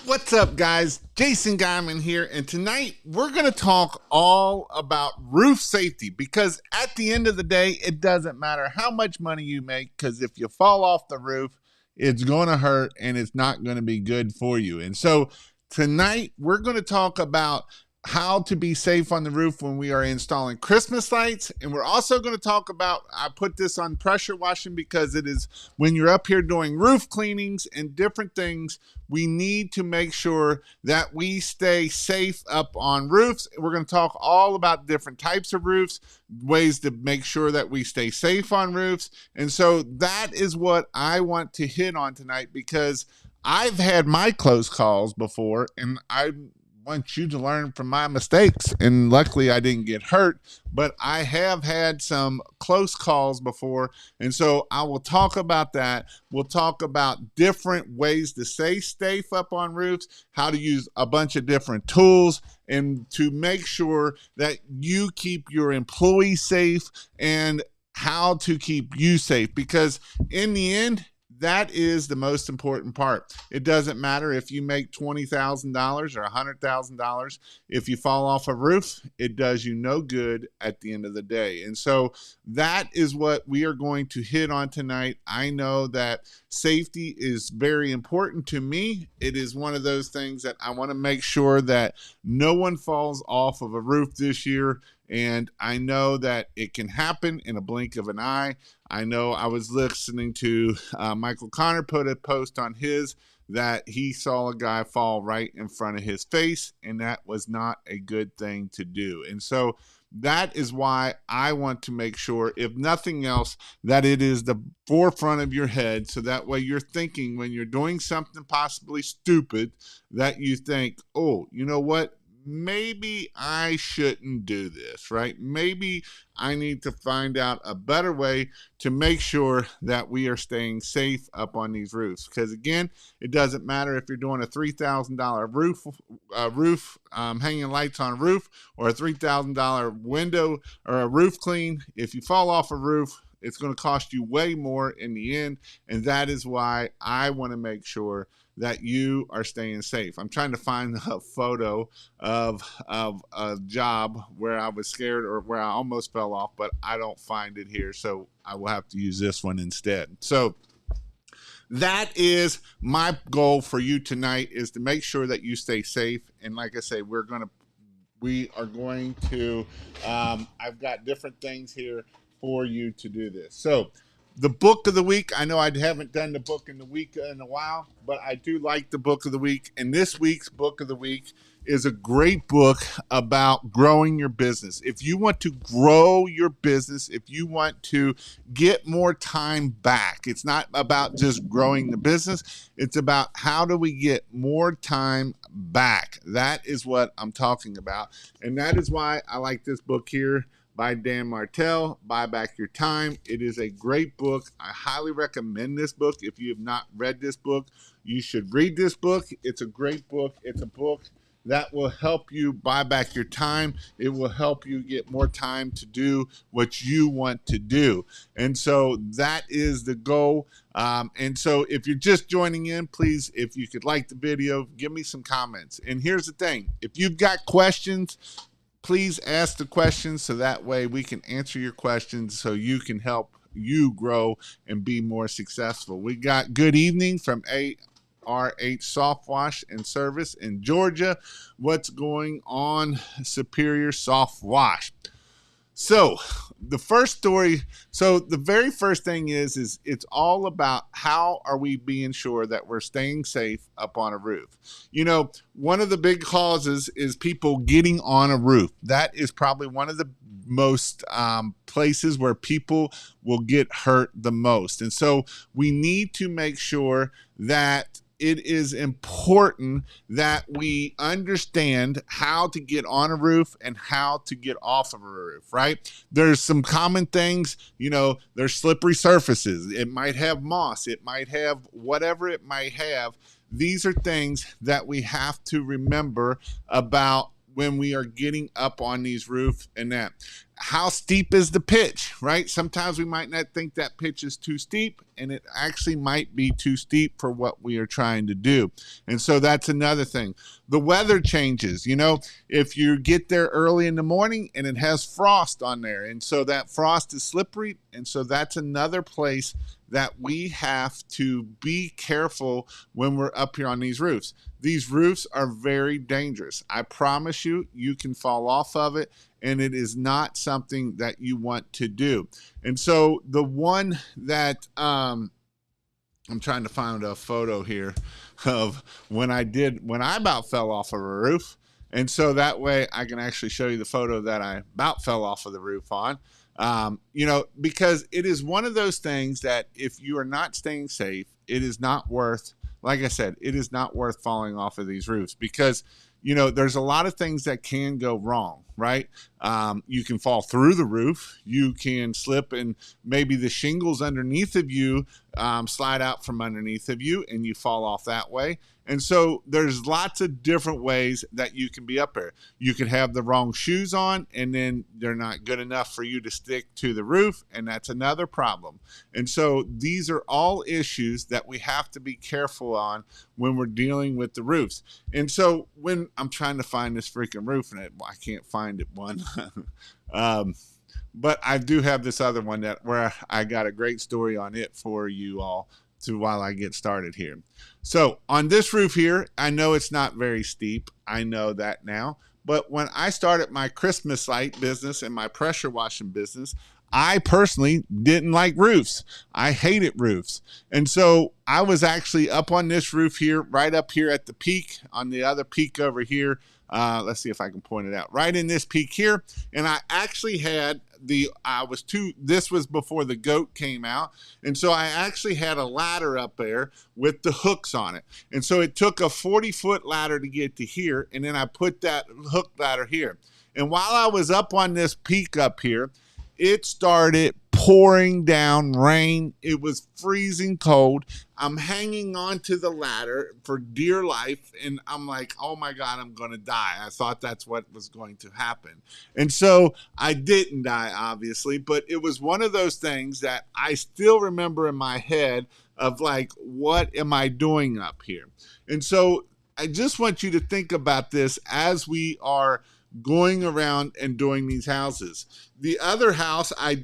What's up, guys? Jason Guyman here, and tonight we're going to talk all about roof safety because at the end of the day, it doesn't matter how much money you make because if you fall off the roof, it's going to hurt and it's not going to be good for you. And so tonight we're going to talk about how to be safe on the roof when we are installing Christmas lights. And we're also going to talk about, I put this on pressure washing because it is when you're up here doing roof cleanings and different things, we need to make sure that we stay safe up on roofs. We're going to talk all about different types of roofs, ways to make sure that we stay safe on roofs. And so that is what I want to hit on tonight because I've had my close calls before, and I want you to learn from my mistakes. And luckily, I didn't get hurt, but I have had some close calls before. And so I will talk about that. We'll talk about different ways to stay safe up on roofs, how to use a bunch of different tools, and to make sure that you keep your employees safe and how to keep you safe. Because in the end, that is the most important part. It doesn't matter if you make $20,000 or $100,000. If you fall off a roof, it does you no good at the end of the day. And so that is what we are going to hit on tonight. I know that safety is very important to me. It is one of those things that I want to make sure that no one falls off of a roof this year. And I know that it can happen in a blink of an eye. I know I was listening to Michael Connor put a post on his that he saw a guy fall right in front of his face, and that was not a good thing to do. And so that is why I want to make sure, if nothing else, that it is the forefront of your head. So that way you're thinking when you're doing something possibly stupid that you think, oh, you know what? Maybe I shouldn't do this, right? Maybe I need to find out a better way to make sure that we are staying safe up on these roofs. Because again, it doesn't matter if you're doing a $3,000 roof hanging lights on a roof, or a $3,000 window or a roof clean. If you fall off a roof, it's going to cost you way more in the end. And that is why I want to make sure that you are staying safe. I'm trying to find a photo of a job where I was scared or where I almost fell off, but I don't find it here. So I will have to use this one instead. So that is my goal for you tonight, is to make sure that you stay safe. And like I say, we are going to, I've got different things here for you to do this. So the book of the week, I know I haven't done the book in the week in a while, but I do like the book of the week. And this week's book of the week is a great book about growing your business. If you want to grow your business, if you want to get more time back, it's not about just growing the business. It's about how do we get more time back. That is what I'm talking about. And that is why I like this book here by Dan Martell, Buy Back Your Time. It is a great book. I highly recommend this book. If you have not read this book, you should read this book. It's a great book. It's a book that will help you buy back your time. It will help you get more time to do what you want to do. And so that is the goal. And so if you're just joining in, please, if you could like the video, give me some comments. And here's the thing. If you've got questions, please ask the questions so that way we can answer your questions so you can help you grow and be more successful. We got good evening from RH Soft Wash and Service in Georgia. What's going on, Superior Soft Wash? So the first story, so the very first thing is it's all about how are we being sure that we're staying safe up on a roof. You know, one of the big causes is people getting on a roof. That is probably one of the most places where people will get hurt the most. And so we need to make sure that it is important that we understand how to get on a roof and how to get off of a roof, right? There's some common things, you know, there's slippery surfaces. It might have moss. It might have whatever it might have. These are things that we have to remember about when we are getting up on these roofs and that. How steep is the pitch, right? Sometimes we might not think that pitch is too steep, and it actually might be too steep for what we are trying to do. And so that's another thing. The weather changes, if you get there early in the morning and it has frost on there, and so that frost is slippery, and so that's another place that we have to be careful when we're up here on these roofs. These roofs are very dangerous. I promise you, you can fall off of it, and it is not something that you want to do. And so the one that I'm trying to find a photo here of when I about fell off of a roof. And so that way I can actually show you the photo that I about fell off of the roof on. Because it is one of those things that if you are not staying safe, it is not worth, like I said, it is not worth falling off of these roofs because, there's a lot of things that can go wrong, right? You can fall through the roof. You can slip and maybe the shingles underneath of you slide out from underneath of you and you fall off that way. And so there's lots of different ways that you can be up there. You could have the wrong shoes on and then they're not good enough for you to stick to the roof, and that's another problem. And so these are all issues that we have to be careful on when we're dealing with the roofs. And so when I'm trying to find this freaking roof and I can't find it one. But I do have this other one where I got a great story on it for you all while I get started here. So on this roof here, I know it's not very steep. I know that now. But when I started my Christmas light business and my pressure washing business, I personally didn't like roofs. I hated roofs. And so I was actually up on this roof here, right up here at the peak, on the other peak over here. Let's see if I can point it out. Right in this peak here. And I actually had this was before the goat came out. And so I actually had a ladder up there with the hooks on it. And so it took a 40-foot ladder to get to here. And then I put that hook ladder here. And while I was up on this peak up here, it started pouring down rain. It was freezing cold. I'm hanging onto the ladder for dear life. And I'm like, oh my God, I'm going to die. I thought that's what was going to happen. And so I didn't die, obviously, but it was one of those things that I still remember in my head of like, what am I doing up here? And so I just want you to think about this as we are going around and doing these houses. The other house I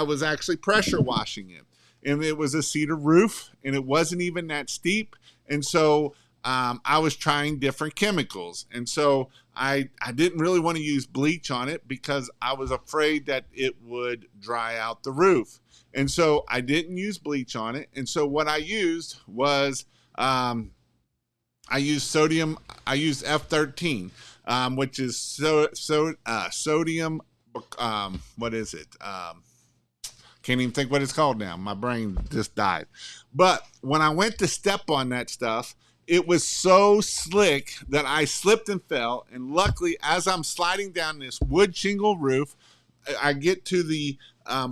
was actually pressure washing it. And it was a cedar roof and it wasn't even that steep. And so I was trying different chemicals. And so I didn't really want to use bleach on it because I was afraid that it would dry out the roof. And so I didn't use bleach on it. And so what I used was I used F13. Which is sodium. What is it? Can't even think what it's called now. My brain just died. But when I went to step on that stuff, it was so slick that I slipped and fell. And luckily, as I'm sliding down this wood shingle roof, I get to the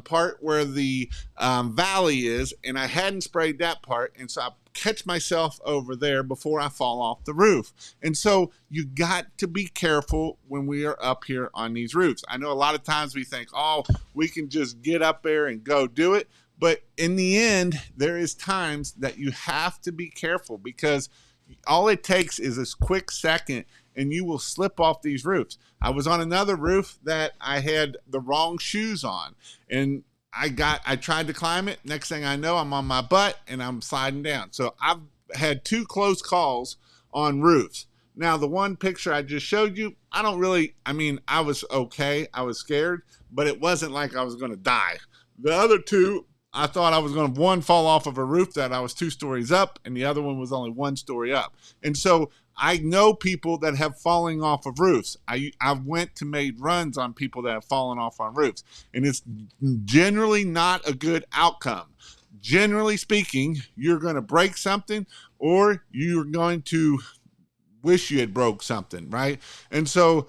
part where the valley is, and I hadn't sprayed that part. And so I catch myself over there before I fall off the roof. And so you got to be careful when we are up here on these roofs. I know a lot of times we think, oh, we can just get up there and go do it. But in the end, there is times that you have to be careful because all it takes is a quick second and you will slip off these roofs. I was on another roof that I had the wrong shoes on, and I tried to climb it. Next thing I know, I'm on my butt and I'm sliding down. So I've had 2 close calls on roofs. Now, the one picture I just showed you, I was okay. I was scared, but it wasn't like I was going to die. The other 2, I thought I was going to, one fall off of a roof that I was 2 stories up, and the other one was only 1 story up. And so I know people that have fallen off of roofs. I went to made runs on people that have fallen off on roofs, and it's generally not a good outcome. Generally speaking, you're going to break something or you're going to wish you had broke something, right? And so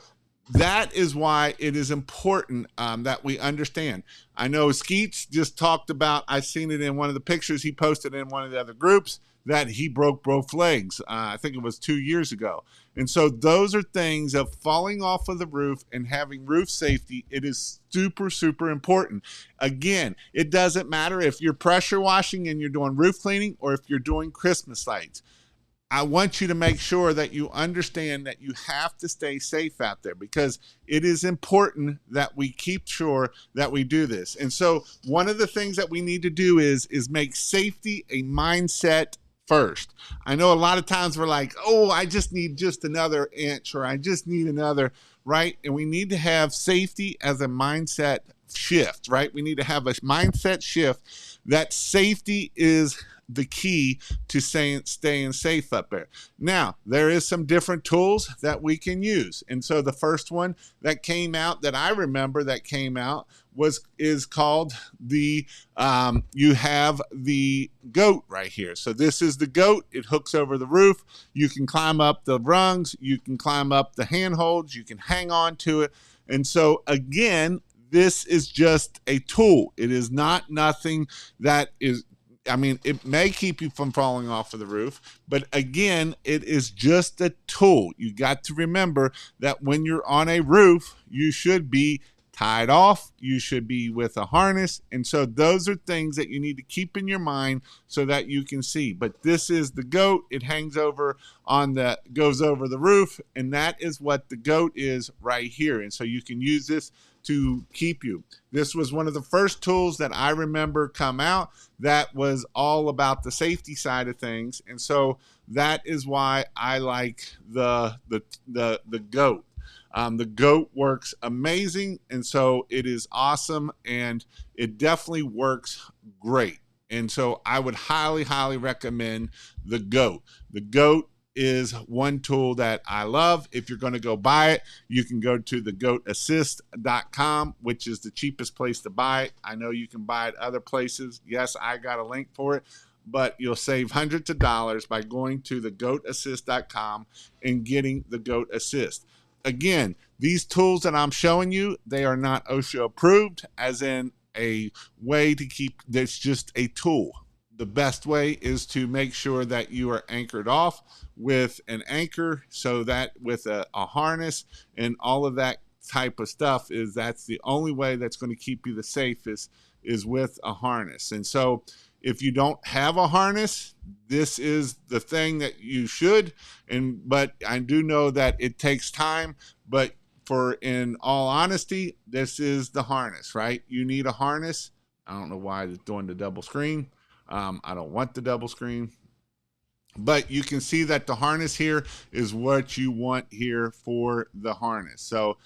that is why it is important that we understand. I know Skeets just talked about, I seen it in one of the pictures he posted in one of the other groups, that he broke both legs. I think it was 2 years ago. And so those are things of falling off of the roof and having roof safety. It is super, super important. Again, it doesn't matter if you're pressure washing and you're doing roof cleaning or if you're doing Christmas lights. I want you to make sure that you understand that you have to stay safe out there, because it is important that we keep sure that we do this. And so one of the things that we need to do is make safety a mindset first. I know a lot of times we're like, oh, I just need just another inch, or I just need another, right? And we need to have safety as a mindset shift, right? We need to have a mindset shift that safety is the key to staying safe up there. Now, there is some different tools that we can use. And so the first one that came out that I remember that came out is called the, you have the goat right here. So this is the goat. It hooks over the roof. You can climb up the rungs. You can climb up the handholds. You can hang on to it. And so again, this is just a tool. It is not nothing that is, I mean, it may keep you from falling off of the roof, but again, it is just a tool. You got to remember that when you're on a roof, you should be tied off. You should be with a harness. And so those are things that you need to keep in your mind so that you can see. But this is the goat. It hangs over goes over the roof. And that is what the goat is right here. And so you can use this to keep you. This was one of the first tools that I remember come out that was all about the safety side of things. And so that is why I like the goat. The goat works amazing, and so it is awesome, and it definitely works great. And so I would highly, highly recommend the goat. The goat is one tool that I love. If you're going to go buy it, you can go to thegoatassist.com, which is the cheapest place to buy it. I know you can buy it other places. Yes, I got a link for it, but you'll save hundreds of dollars by going to thegoatassist.com and getting the Goat Assist. Again, these tools that I'm showing you, they are not OSHA approved, as in a way to keep, that's just a tool. The best way is to make sure that you are anchored off with an anchor, so that with a harness and all of that type of stuff, that's the only way that's going to keep you the safest, is with a harness. And so if you don't have a harness, this is the thing that you should. But I do know that it takes time, but in all honesty, this is the harness, right? You need a harness. I don't know why it's doing the double screen. I don't want the double screen. But you can see that the harness here is what you want here for the harness. So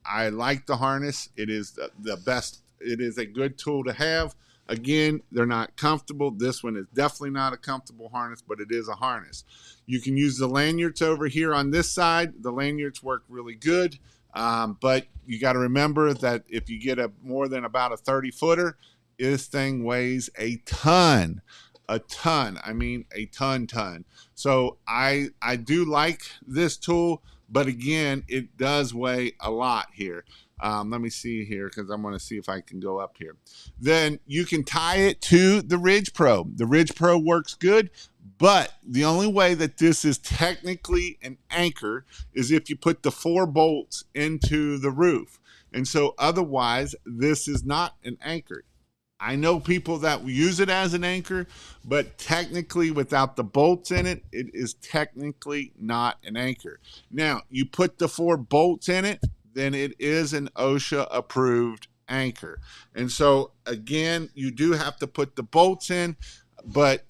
I like the harness. It is the best. It is a good tool to have. Again, they're not comfortable. This one is definitely not a comfortable harness, but it is a harness. You can use the lanyards over here on this side. The lanyards work really good, but you got to remember that if you get more than about a 30-footer, this thing weighs a ton. I mean a ton. So I do like this tool, but again, it does weigh a lot here. Let me see here, because I'm going to see if I can go up here. Then you can tie it to the Ridge Pro. The Ridge Pro works good, but the only way that this is technically an anchor is if you put the 4 bolts into the roof. And so otherwise, this is not an anchor. I know people that use it as an anchor, but technically without the bolts in it, it is technically not an anchor. Now, you put the 4 bolts in it, then it is an OSHA approved anchor. And so again, you do have to put the bolts in, but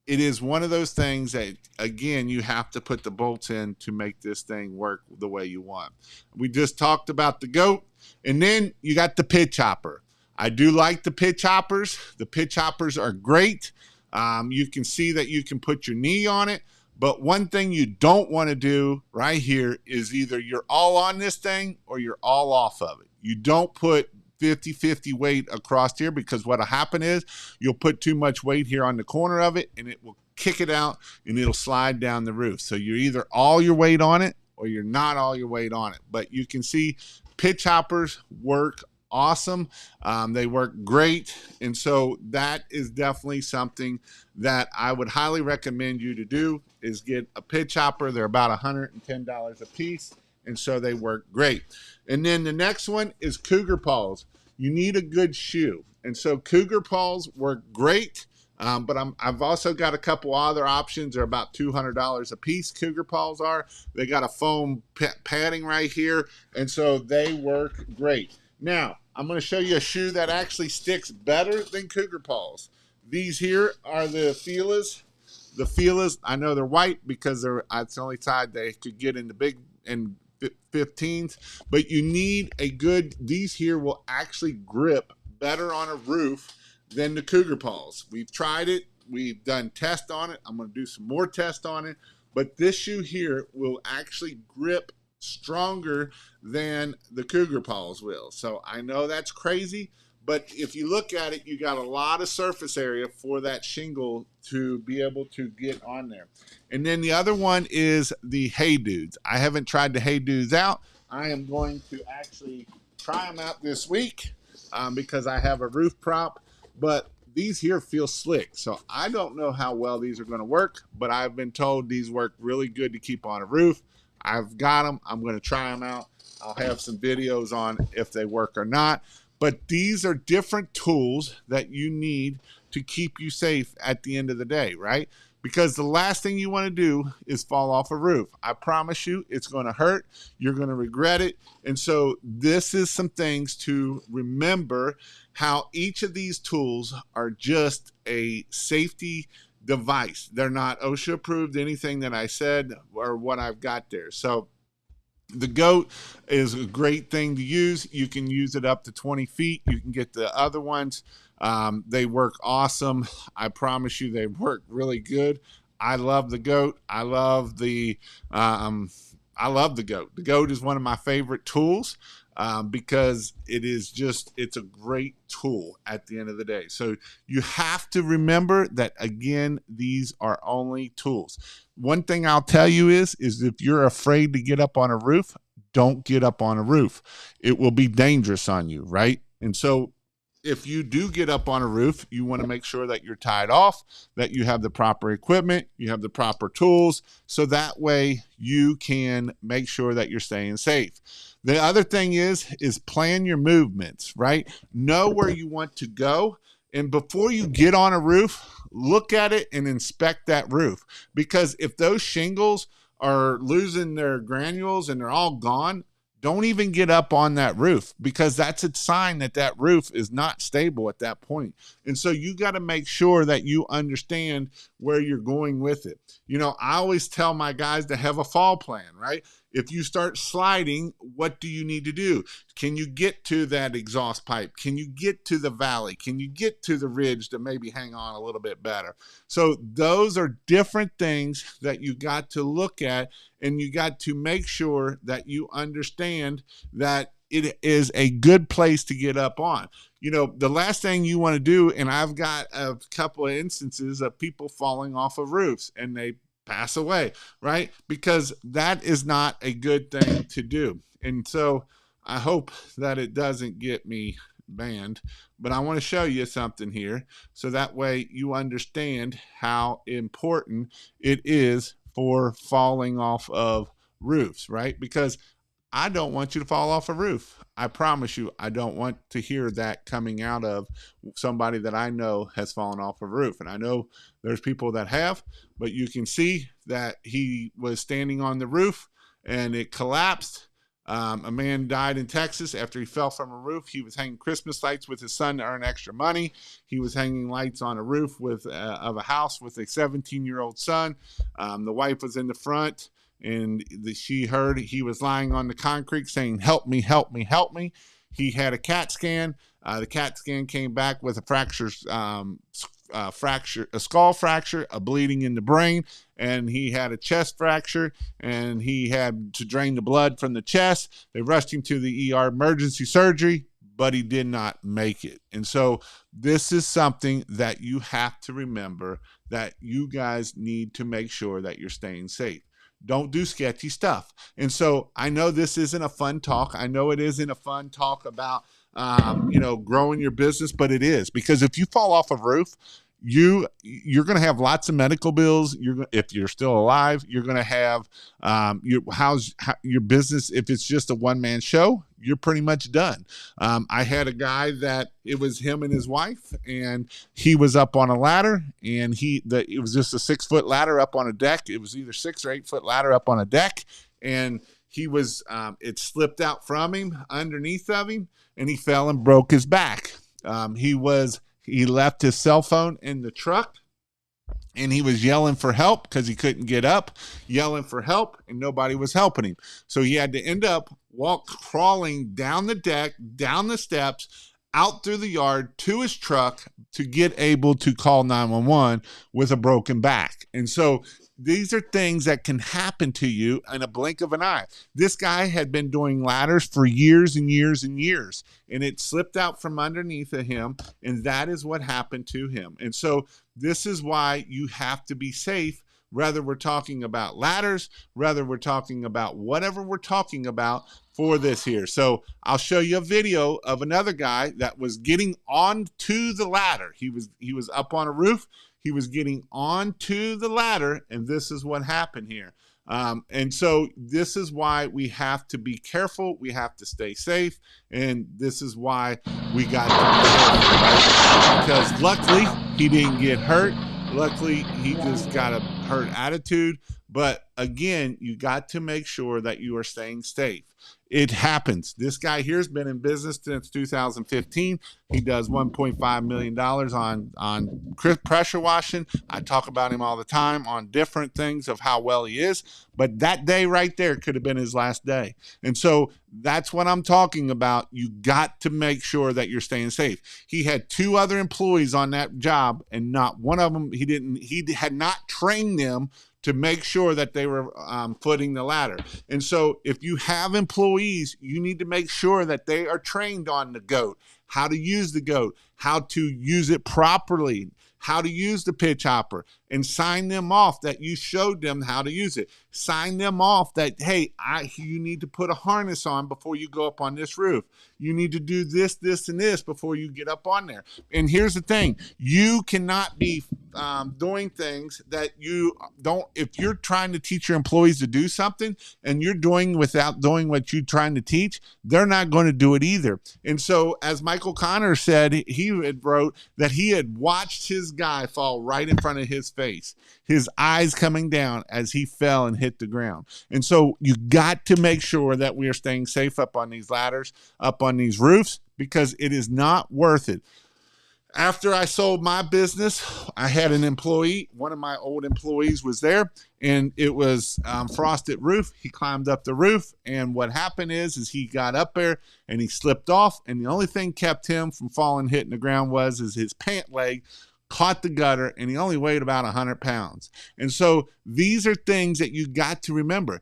it is one of those things that, again, you have to put the bolts in to make this thing work the way you want. We just talked about the goat, and then you got the pitch hopper. I do like the pitch hoppers. The pitch hoppers are great. You can see that you can put your knee on it. But one thing you don't want to do right here is either you're all on this thing or you're all off of it. You don't put 50-50 weight across here, because what'll happen is you'll put too much weight here on the corner of it and it will kick it out and it'll slide down the roof. So you're either all your weight on it or you're not all your weight on it. But you can see pitch hoppers work awesome. They work great. And so that is definitely something that I would highly recommend you to do, is get a pitch hopper. They're about $110 a piece. And so they work great. And then the next one is Cougar Paws. You need a good shoe. And so Cougar Paws work great. But I've also got a couple other options. They're about $200 a piece. Cougar Paws are. They got a foam padding right here, and so they work great. Now, I'm going to show you a shoe that actually sticks better than Cougar Paws. These here are the Fila's. The Fila's, I know they're white because it's the only side they could get in the big and 15s, but you need a good, these here will actually grip better on a roof than the Cougar Paws. We've tried it. We've done tests on it. I'm going to do some more tests on it. But this shoe here will actually grip stronger than the Cougar Paws will. So I know that's crazy, but if you look at it, you got a lot of surface area for that shingle to be able to get on there. And then the other one is the Hey Dudes. I haven't tried the Hey Dudes out. I am going to actually try them out this week because I have a roof prop. But these here feel slick, so I don't know how well these are going to work, but I've been told these work really good to keep on a roof. I've got them. I'm going to try them out. I'll have some videos on if they work or not. But these are different tools that you need to keep you safe at the end of the day, right? Because the last thing you want to do is fall off a roof. I promise you, it's going to hurt. You're going to regret it. And so this is some things to remember, how each of these tools are just a safety device. They're not OSHA approved, anything that I said or what I've got there. So the GOAT is a great thing to use. You can use it up to 20 feet. You can get the other ones. They work awesome. I promise you they work really good. I love the GOAT. I love the GOAT. The GOAT is one of my favorite tools because it's a great tool at the end of the day. So you have to remember that, again, these are only tools. One thing I'll tell you is if you're afraid to get up on a roof, don't get up on a roof. It will be dangerous on you, right? And so if you do get up on a roof, you want to make sure that you're tied off, that you have the proper equipment, you have the proper tools, so that way you can make sure that you're staying safe. The other thing is plan your movements, right? Know where you want to go. And before you get on a roof, look at it and inspect that roof. Because if those shingles are losing their granules and they're all gone, don't even get up on that roof, because that's a sign that that roof is not stable at that point. And so you got to make sure that you understand where you're going with it. You know, I always tell my guys to have a fall plan, right? If you start sliding, what do you need to do? Can you get to that exhaust pipe? Can you get to the valley? Can you get to the ridge to maybe hang on a little bit better? So those are different things that you got to look at, and you got to make sure that you understand that it is a good place to get up on. You know, the last thing you want to do, and I've got a couple of instances of people falling off of roofs and they pass away, right? Because that is not a good thing to do. And so I hope that it doesn't get me banned, but I want to show you something here so that way you understand how important it is for falling off of roofs, right? Because I don't want you to fall off a roof. I promise you, I don't want to hear that coming out of somebody that I know has fallen off a roof. And I know there's people that have, but you can see that he was standing on the roof and it collapsed. A man died in Texas after he fell from a roof. He was hanging Christmas lights with his son to earn extra money. He was hanging lights on a roof of a house with a 17-year-old son. The wife was in the front, and she heard he was lying on the concrete saying, "Help me, help me, help me." He had a CAT scan. The CAT scan came back with a skull fracture, a bleeding in the brain, and he had a chest fracture, and he had to drain the blood from the chest. They rushed him to the ER emergency surgery, but he did not make it. And so this is something that you have to remember, that you guys need to make sure that you're staying safe. Don't do sketchy stuff. And so I know this isn't a fun talk. I know it isn't a fun talk about growing your business, but it is, because if you fall off a roof, you're going to have lots of medical bills. If you're still alive, you're going to have your business. If it's just a one-man show, you're pretty much done. I had a guy that it was him and his wife, and he was up on a ladder, and it was just a 6-foot ladder up on a deck. It was either 6 or 8-foot ladder up on a deck, and he was it slipped out from him underneath of him, and he fell and broke his back. He left his cell phone in the truck, and he was yelling for help because he couldn't get up, yelling for help, and nobody was helping him. So he had to end up crawling down the deck, down the steps, out through the yard to his truck to get able to call 911 with a broken back. And so these are things that can happen to you in a blink of an eye. This guy had been doing ladders for years and years and years, and it slipped out from underneath of him, and that is what happened to him. And so this is why you have to be safe, whether we're talking about ladders, whether we're talking about whatever we're talking about for this here. So I'll show you a video of another guy that was getting onto the ladder. He was up on a roof. He was getting onto the ladder, and this is what happened here. And so this is why we have to be careful. We have to stay safe, and this is why we got to be careful, right? Because luckily he didn't get hurt. Luckily he just got a hurt attitude. But again, you got to make sure that you are staying safe. It happens. This guy here has been in business since 2015. He does $1.5 million on pressure washing. I talk about him all the time on different things of how well he is. But that day right there could have been his last day. And so that's what I'm talking about. You got to make sure that you're staying safe. He had 2 other employees on that job, and not one of them, he had not trained them to make sure that they were footing the ladder. And so if you have employees, you need to make sure that they are trained on the goat, how to use the goat, how to use it properly, how to use the pitch hopper, and sign them off that you showed them how to use it. Sign them off that, hey, you need to put a harness on before you go up on this roof. You need to do this, this, and this before you get up on there. And here's the thing. You cannot be doing things that you don't. If you're trying to teach your employees to do something and you're doing without doing what you're trying to teach, they're not going to do it either. And so as Michael Connor said, he had wrote that he had watched his guy fall right in front of his face, his eyes coming down as he fell and hit the ground. And so you got to make sure that we are staying safe up on these ladders, up on these roofs, because it is not worth it. After I sold my business, I had an employee. One of my old employees was there, and it was frosted roof. He climbed up the roof, and what happened is he got up there and he slipped off, and the only thing kept him from falling, hitting the ground was his pant leg caught the gutter, and he only weighed about 100 pounds. And so these are things that you got to remember.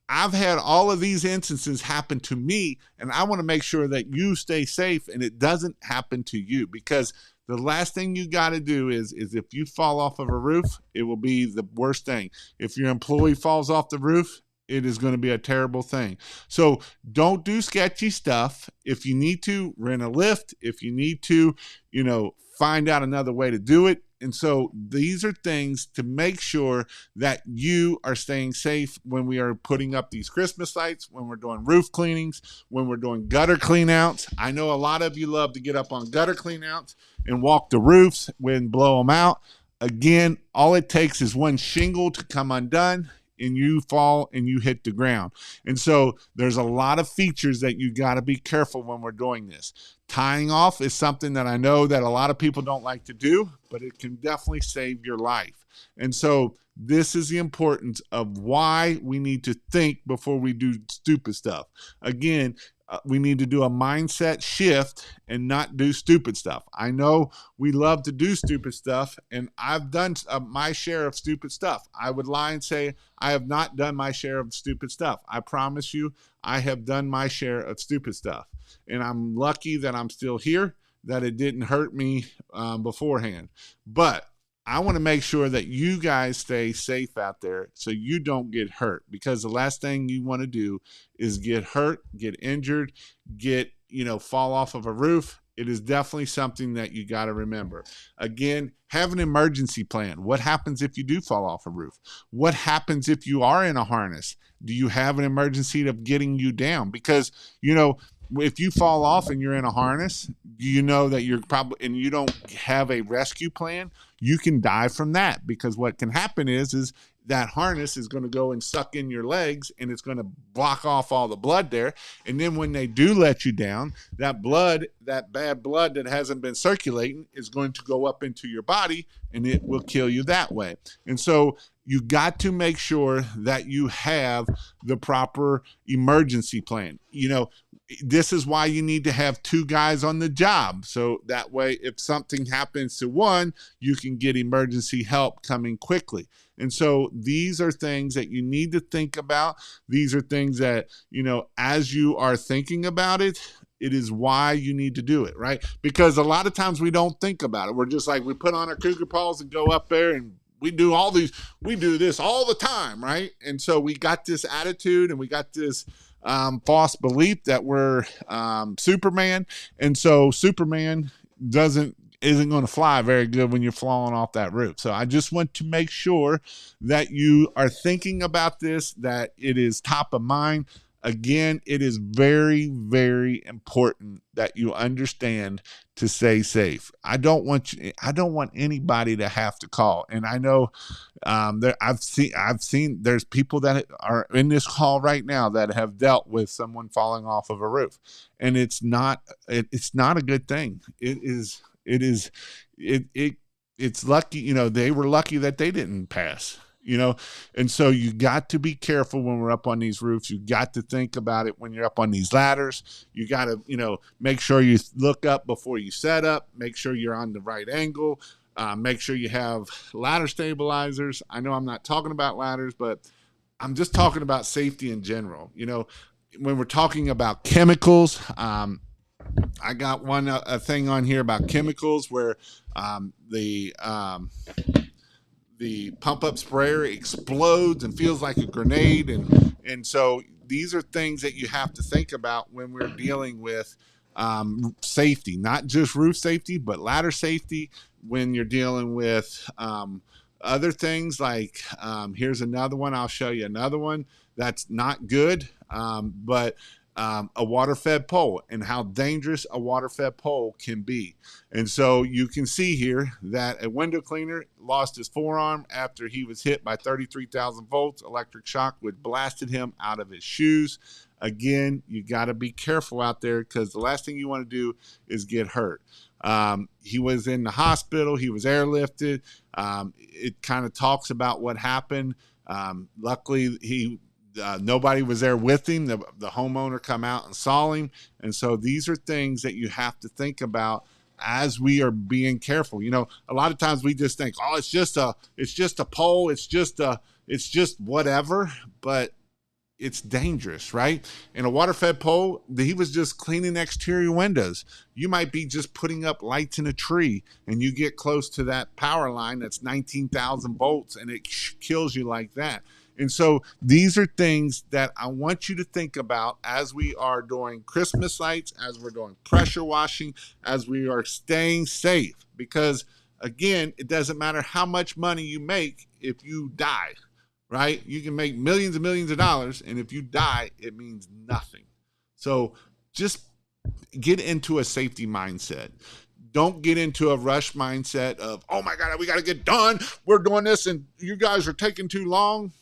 I've had all of these instances happen to me, and I want to make sure that you stay safe and it doesn't happen to you, because the last thing you got to do is if you fall off of a roof, it will be the worst thing. If your employee falls off the roof, it is going to be a terrible thing. So don't do sketchy stuff. If you need to, rent a lift. If you need to, find out another way to do it. And so these are things to make sure that you are staying safe when we are putting up these Christmas lights, when we're doing roof cleanings, when we're doing gutter cleanouts. I know a lot of you love to get up on gutter cleanouts and walk the roofs and blow them out. Again, all it takes is one shingle to come undone, and you fall and you hit the ground. And so there's a lot of features that you got to be careful when we're doing this. Tying off is something that I know that a lot of people don't like to do, but it can definitely save your life. And so this is the importance of why we need to think before we do stupid stuff. Again, we need to do a mindset shift and not do stupid stuff. I know we love to do stupid stuff, and I've done my share of stupid stuff. I would lie and say I have not done my share of stupid stuff. I promise you, I have done my share of stupid stuff. And I'm lucky that I'm still here, that it didn't hurt me beforehand. But I want to make sure that you guys stay safe out there so you don't get hurt, because the last thing you want to do is get hurt, get injured, fall off of a roof. It is definitely something that you got to remember. Again, have an emergency plan. What happens if you do fall off a roof? What happens if you are in a harness? Do you have an emergency of getting you down? Because, if you fall off and you're in a harness, you know that you're probably, and you don't have a rescue plan, you can die from that, because what can happen is that harness is going to go and suck in your legs, and it's going to block off all the blood there. And then when they do let you down, that bad blood that hasn't been circulating is going to go up into your body, and it will kill you that way. And so you got to make sure that you have the proper emergency plan. This is why you need to have two guys on the job. So that way, if something happens to one, you can get emergency help coming quickly. And so these are things that you need to think about. These are things that, as you are thinking about it, it is why you need to do it, right? Because a lot of times we don't think about it. We're just like, we put on our cougar paws and go up there and we do this all the time, right? And so we got this attitude and we got this false belief that we're Superman. And so Superman isn't going to fly very good when you're falling off that roof. So I just want to make sure that you are thinking about this, that it is top of mind. Again, it is very, very important that you understand to stay safe. I don't want anybody to have to call. And I know I've seen there's people that are in this call right now that have dealt with someone falling off of a roof, and it's not a good thing. It's lucky, they were lucky that they didn't pass. And so you got to be careful when we're up on these roofs. You got to think about it when you're up on these ladders. You got to, make sure you look up before you set up, make sure you're on the right angle, make sure you have ladder stabilizers. I know I'm not talking about ladders, but I'm just talking about safety in general. When we're talking about chemicals, I got a thing on here about chemicals where the pump-up sprayer explodes and feels like a grenade. And so these are things that you have to think about when we're dealing with safety, not just roof safety, but ladder safety. When you're dealing with other things like, here's another one. I'll show you another one that's not good, but a water-fed pole and how dangerous a water-fed pole can be. And so you can see here that a window cleaner lost his forearm after he was hit by 33,000 volts electric shock, which blasted him out of his shoes. Again, you got to be careful out there, because the last thing you want to do is get hurt. He was in the hospital. He was airlifted. It kind of talks about what happened. Luckily, nobody was there with him. The homeowner come out and saw him. And so these are things that you have to think about as we are being careful. A lot of times we just think, oh, it's just a pole. It's just whatever, but it's dangerous, right? And a water-fed pole, he was just cleaning exterior windows. You might be just putting up lights in a tree, and you get close to that power line that's 19,000 volts, and it kills you like that. And so these are things that I want you to think about as we are doing Christmas lights, as we're doing pressure washing, as we are staying safe. Because, again, it doesn't matter how much money you make if you die, right? You can make millions and millions of dollars, and if you die, it means nothing. So just get into a safety mindset. Don't get into a rush mindset of, oh, my God, we got to get done. We're doing this, and you guys are taking too long.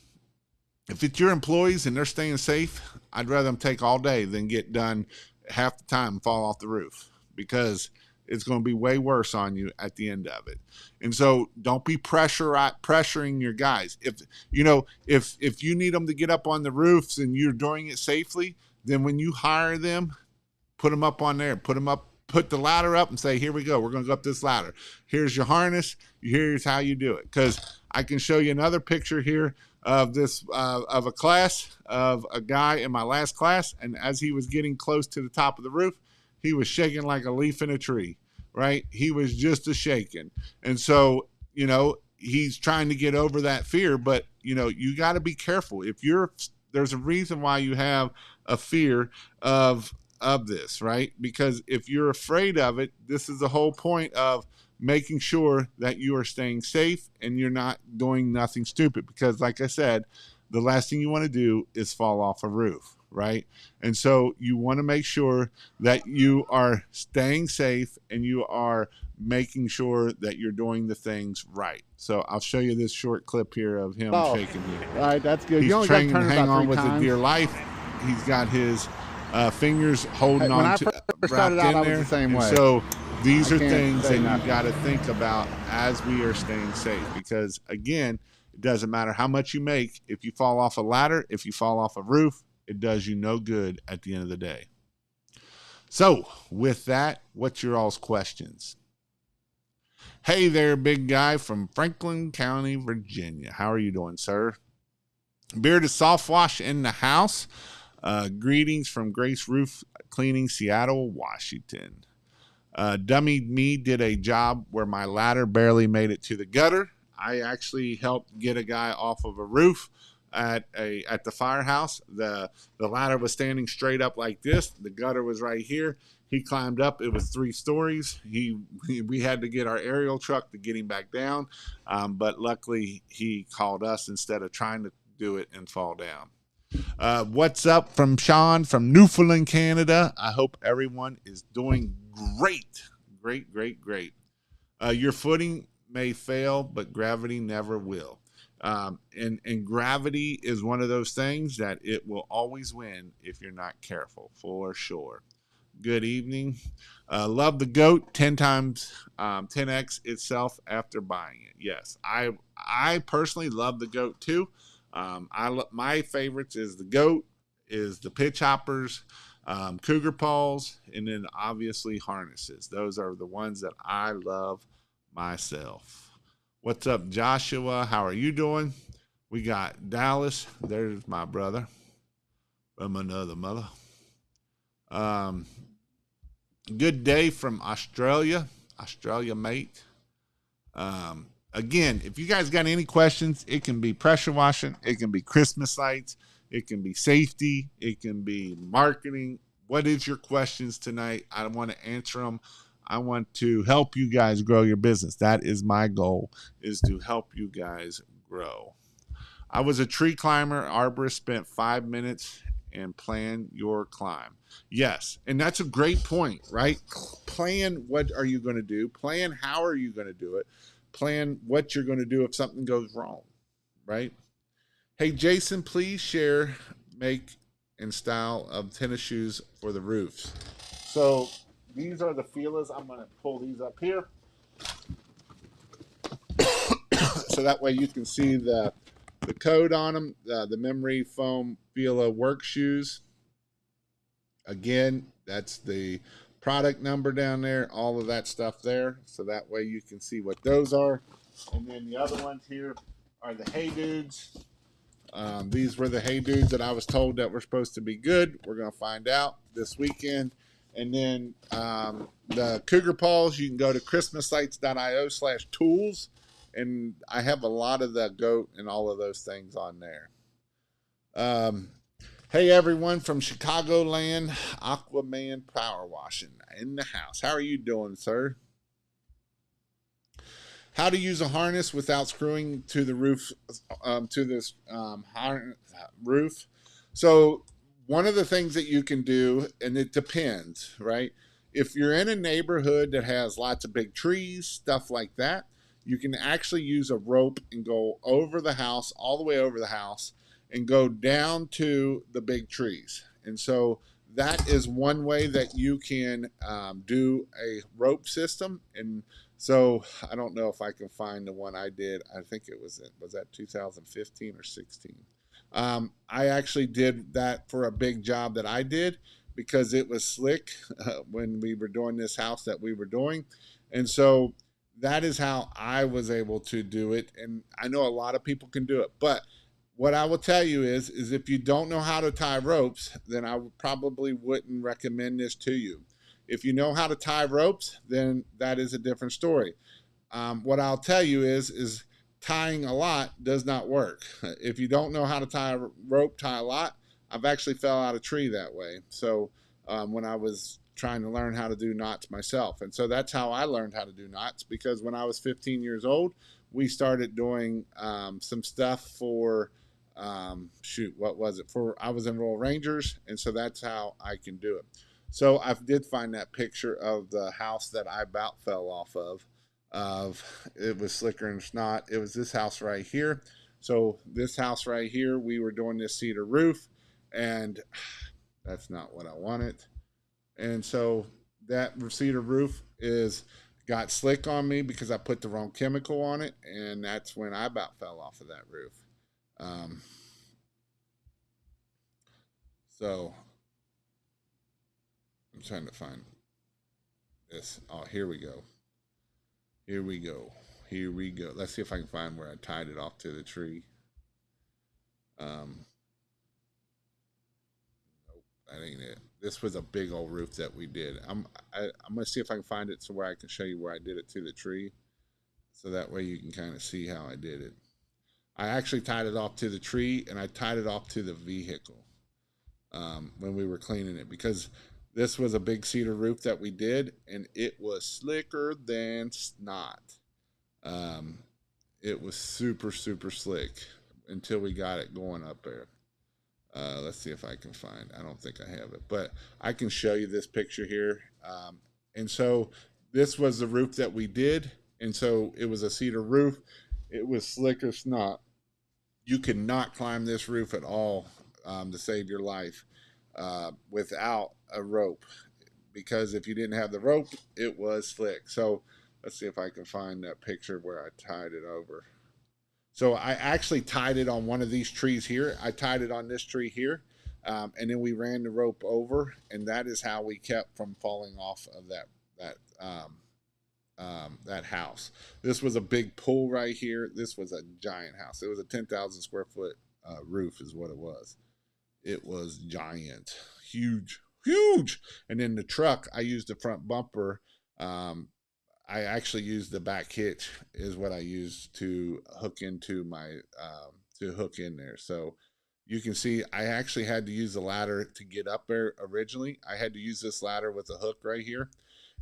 If it's your employees and they're staying safe, I'd rather them take all day than get done half the time and fall off the roof, because it's going to be way worse on you at the end of it. And so don't be pressuring your guys. If you need them to get up on the roofs and you're doing it safely, then when you hire them, put them up on there, put the ladder up and say, here we go. We're going to go up this ladder. Here's your harness. Here's how you do it. Because I can show you another picture here of this, of a class of a guy in my last class. And as he was getting close to the top of the roof, he was shaking like a leaf in a tree, right? He was just a shaking. And so you know, he's trying to get over that fear, but you know, you got to be careful. If you're, there's a reason why you have a fear of this, right? Because if you're afraid of it, this is the whole point of making sure that you are staying safe and you're not doing nothing stupid. Because like I said, the last thing you want to do is fall off a roof, right? And so you want to make sure that you are staying safe and you are making sure that you're doing the things right. So I'll show you this short clip here of him shaking here. All right, that's good. He's You only trying got to to turn hang about on 3 with times. a dear life. He's got his fingers holding When on I to first wrapped started out, in I was there. the same And way. so these I are can't things say that you nothing. got to think about as we are staying safe. Because again, it doesn't matter how much you make. If you fall off a ladder, if you fall off a roof, it does you no good at the end of the day. So with that, what's your all's questions? Hey there, big guy from Franklin County, Virginia. How are you doing, sir? Beard is soft wash in the house. Greetings from Grace Roof Cleaning, Seattle, Washington. Dummy me did a job where my ladder barely made it to the gutter. I actually helped get a guy off of a roof at the firehouse. The ladder was standing straight up like this. The gutter was right here. He climbed up. It was 3 stories. We had to get our aerial truck to get him back down, but luckily he called us instead of trying to do it and fall down. What's up from Sean from Newfoundland, Canada? I hope everyone is doing great. Great. Your footing may fail, but gravity never will. And gravity is one of those things that it will always win if you're not careful, for sure. Good evening. Love the goat 10 times 10x itself after buying it. Yes, I personally love the goat too. My favorites is the goat, is the pitch hoppers, cougar paws, and then obviously harnesses. Those are the ones that I love myself. What's up, Joshua? How are you doing? We got Dallas. There's my brother from another mother. Good day from Australia, mate. Again, if you guys got any questions, it can be pressure washing, it can be Christmas lights, it can be safety, it can be marketing. What is your questions tonight? I want to answer them. I want to help you guys grow your business. That is my goal, is to help you guys grow. I was a tree climber, arborist, spent 5 minutes and plan your climb. Yes, and that's a great point, right? Plan what are you going to do? Plan how are you going to do it? Plan what you're going to do if something goes wrong, right? Hey, Jason, please share make and style of tennis shoes for the roofs. So these are the feelers. I'm going to pull these up here so that way you can see the code on them, the memory foam Fila work shoes. Again, that's the product number down there, all of that stuff there. So that way you can see what those are. And then the other ones here are the Hey Dudes. These were the Hey Dudes that I was told that were supposed to be good. We're going to find out this weekend. And then the Cougar Paws, you can go to christmaslights.io/tools. And I have a lot of the goat and all of those things on there. Hey everyone from Chicagoland, Aquaman Power Washing in the house. How are you doing, sir? How to use a harness without screwing to the roof, to this roof. So one of the things that you can do, and it depends, right? If you're in a neighborhood that has lots of big trees, stuff like that, you can actually use a rope and go over the house, all the way over the house, and go down to the big trees. And so that is one way that you can do a rope system. And so I don't know if I can find the one I did. I think it was that 2015 or 16. I actually did that for a big job that I did because it was slick when we were doing this house that we were doing. And so that is how I was able to do it. And I know a lot of people can do it, but what I will tell you is if you don't know how to tie ropes, then I probably wouldn't recommend this to you. If you know how to tie ropes, then that is a different story. what I'll tell you is tying a lot does not work. If you don't know how to tie a rope, tie a lot. I've actually fell out of a tree that way. So when I was trying to learn how to do knots myself, and so that's how I learned how to do knots, because when I was 15 years old, we started doing some stuff for shoot, what was it for? I was in Royal Rangers, and so that's how I can do it. So I did find that picture of the house that I about fell off of. It was slicker and snot. It was this house right here. So this house right here, we were doing this cedar roof, and that's not what I wanted. And so that cedar roof is got slick on me because I put the wrong chemical on it, and that's when I about fell off of that roof. Um, so I'm trying to find this. Oh, here we go. Here we go. Here we go. Let's see if I can find where I tied it off to the tree. Um, nope, that ain't it. This was a big old roof that we did. I'm gonna see if I can find it so where I can show you where I did it to the tree, so that way you can kind of see how I did it. I actually tied it off to the tree, and I tied it off to the vehicle when we were cleaning it, because this was a big cedar roof that we did, and it was slicker than snot. Um, it was super, super slick until we got it going up there. Let's see if I can find. I don't think I have it, but I can show you this picture here. And so this was the roof that we did, and so it was a cedar roof. It was slick as snot. You could not climb this roof at all to save your life without a rope, because if you didn't have the rope, it was slick. So let's see if I can find that picture where I tied it over. So I actually tied it on one of these trees here. I tied it on this tree here, and then we ran the rope over, and that is how we kept from falling off of that house. This was a big pool right here. This was a giant house. It was a 10,000 square foot roof, is what it was. It was giant, huge, huge. And then the truck, I used the front bumper. I actually used the back hitch is what I used to hook into my to hook in there. So you can see I actually had to use the ladder to get up there originally. I had to use this ladder with a hook right here.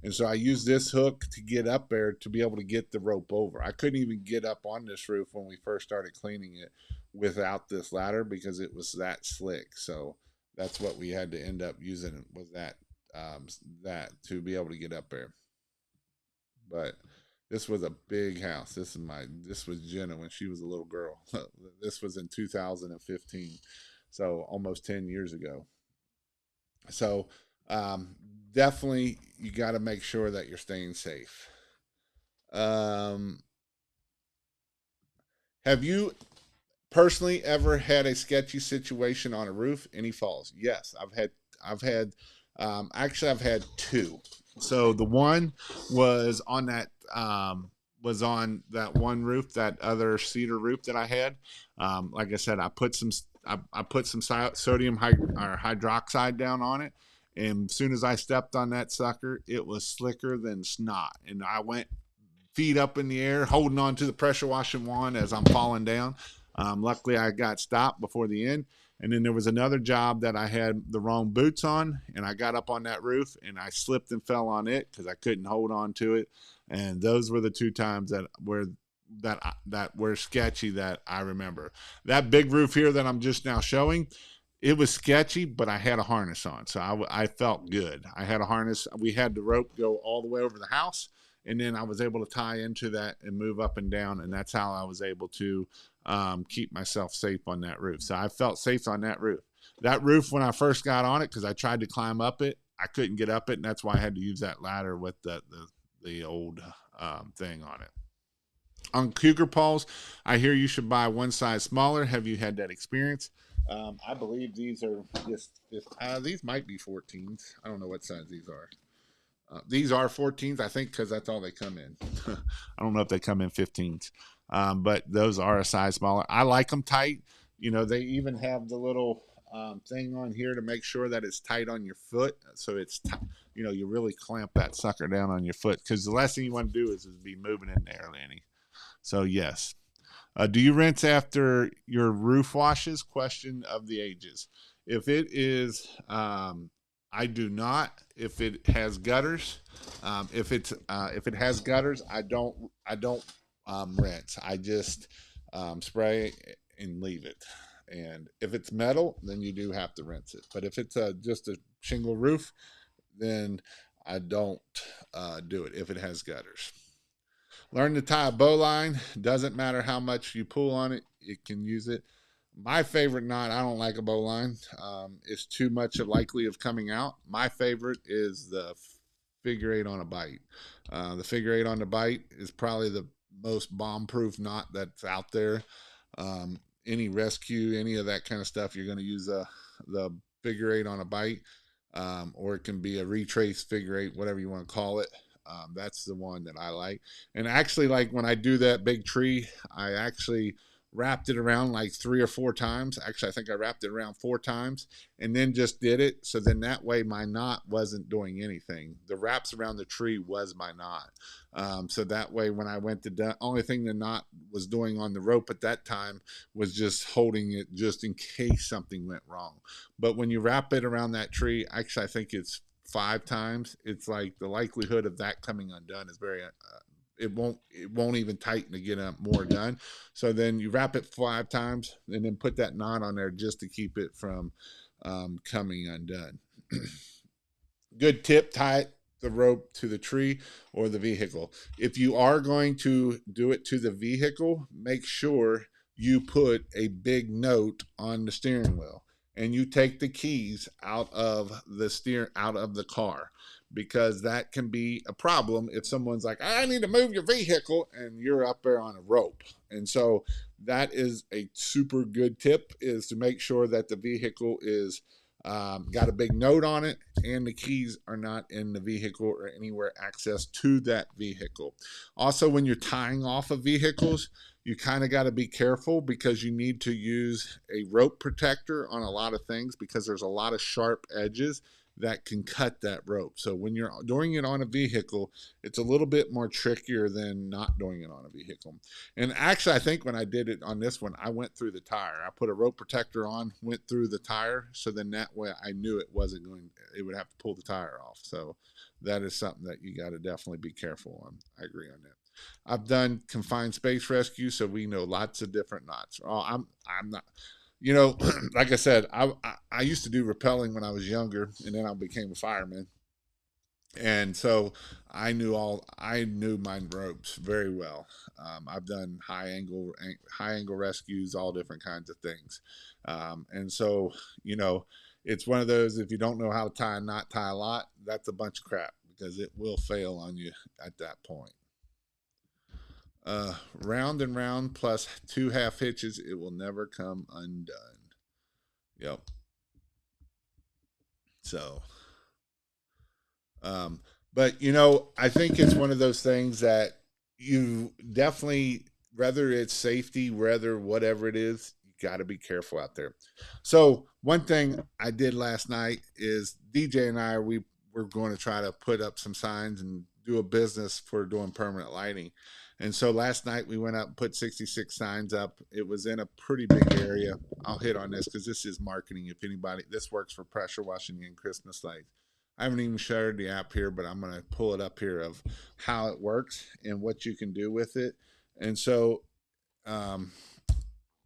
And so I used this hook to get up there to be able to get the rope over. I couldn't even get up on this roof when we first started cleaning it without this ladder, because it was that slick. So that's what we had to end up using, was that to be able to get up there. But this was a big house. This was Jenna when she was a little girl. This was in 2015, so almost 10 years ago. So definitely you got to make sure that you're staying safe. Um, have you personally ever had a sketchy situation on a roof? Any falls? Yes, I've had two. So the one was on that one roof, that other cedar roof that I had. Like I said, I put some sodium hydroxide down on it, and as soon as I stepped on that sucker, it was slicker than snot, and I went feet up in the air, holding on to the pressure washing wand as I'm falling down. Luckily, I got stopped before the end. And then there was another job that I had the wrong boots on, and I got up on that roof and I slipped and fell on it because I couldn't hold on to it. And those were the two times that were sketchy that I remember. That big roof here that I'm just now showing, it was sketchy, but I had a harness on, so I felt good. I had a harness. We had the rope go all the way over the house, and then I was able to tie into that and move up and down, and that's how I was able to keep myself safe on that roof. So I felt safe on that roof. That roof, when I first got on it, because I tried to climb up it, I couldn't get up it, and that's why I had to use that ladder with the old thing on it. On cougar poles, I hear you should buy one size smaller. Have you had that experience? I believe these are these might be 14s. I don't know what size these are. These are 14s, I think, because that's all they come in. I don't know if they come in 15s, but those are a size smaller. I like them tight. You know, they even have the little thing on here to make sure that it's tight on your foot, so it's you really clamp that sucker down on your foot, because the last thing you want to do is be moving in there, Lanny. So yes. Do you rinse after your roof washes? Question of the ages. If it is, I do not. If it has gutters, if it has gutters, I don't rinse. I just spray and leave it. And if it's metal, then you do have to rinse it. But if it's just a shingle roof, then I don't do it if it has gutters. Learn to tie a bowline. Doesn't matter how much you pull on it, it can use it. My favorite knot, I don't like a bowline. It's too much likely of coming out. My favorite is the figure eight on a bite. The figure eight on the bite is probably the most bomb proof knot that's out there. Any rescue, any of that kind of stuff, you're going to use the figure eight on a bite, or it can be a retrace figure eight, whatever you want to call it. That's the one that I like. And actually, like when I do that big tree, I actually wrapped it around like 3 or 4 times. Actually, I think I wrapped it around 4 times and then just did it. So then that way my knot wasn't doing anything. The wraps around the tree was my knot. So that way when I went to only thing the knot was doing on the rope at that time was just holding it just in case something went wrong. But when you wrap it around that tree, actually I think it's 5 times, it's like the likelihood of that coming undone is very it won't even tighten to get more done. So then you wrap it 5 times and then put that knot on there just to keep it from coming undone. Good tip: tie the rope to the tree or the vehicle. If you are going to do it to the vehicle, make sure you put a big note on the steering wheel and you take the keys out of the car, because that can be a problem if someone's like, I need to move your vehicle, and you're up there on a rope. And so that is a super good tip, is to make sure that the vehicle is got a big note on it and the keys are not in the vehicle or anywhere access to that vehicle. Also, when you're tying off of vehicles, you kind of got to be careful, because you need to use a rope protector on a lot of things, because there's a lot of sharp edges that can cut that rope. So when you're doing it on a vehicle, it's a little bit more trickier than not doing it on a vehicle. And actually, I think when I did it on this one, I went through the tire. I put a rope protector on, went through the tire, so then that way I knew it would have to pull the tire off. So that is something that you got to definitely be careful on. I agree on that. I've done confined space rescue, so we know lots of different knots. I'm not, like I said, I used to do rappelling when I was younger, and then I became a fireman, and so I knew my ropes very well. I've done high angle rescues, all different kinds of things, and so you know it's one of those, if you don't know how to tie a knot, tie a lot, that's a bunch of crap, because it will fail on you at that point. Round and round plus 2 half hitches, it will never come undone. Yep. So, um, but I think it's one of those things that you definitely, whether it's safety, whether whatever it is, you got to be careful out there. So, one thing I did last night is DJ and we were going to try to put up some signs and do a business for doing permanent lighting. And so last night we went up and put 66 signs up. It was in a pretty big area. I'll hit on this because this is marketing. If anybody, this works for pressure washing and Christmas lights. I haven't even shared the app here, but I'm going to pull it up here of how it works and what you can do with it. And so um,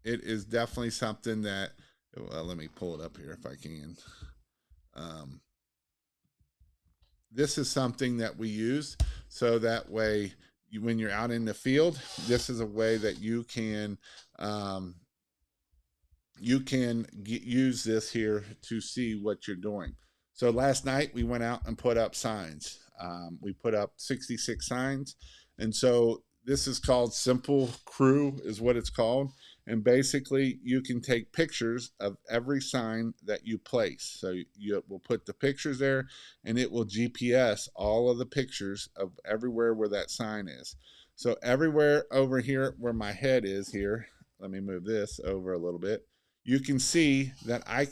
it is definitely something that, well, let me pull it up here if I can. Um, this is something that we use, so that way when you're out in the field, this is a way that um, you can use this here to see what you're doing. So last night we went out and put up signs. We put up 66 signs, and so this is called Simple Crew, is what it's called. And basically, you can take pictures of every sign that you place. So you will put the pictures there, and it will GPS all of the pictures of everywhere where that sign is. So everywhere over here where my head is here, let me move this over a little bit. You can see that I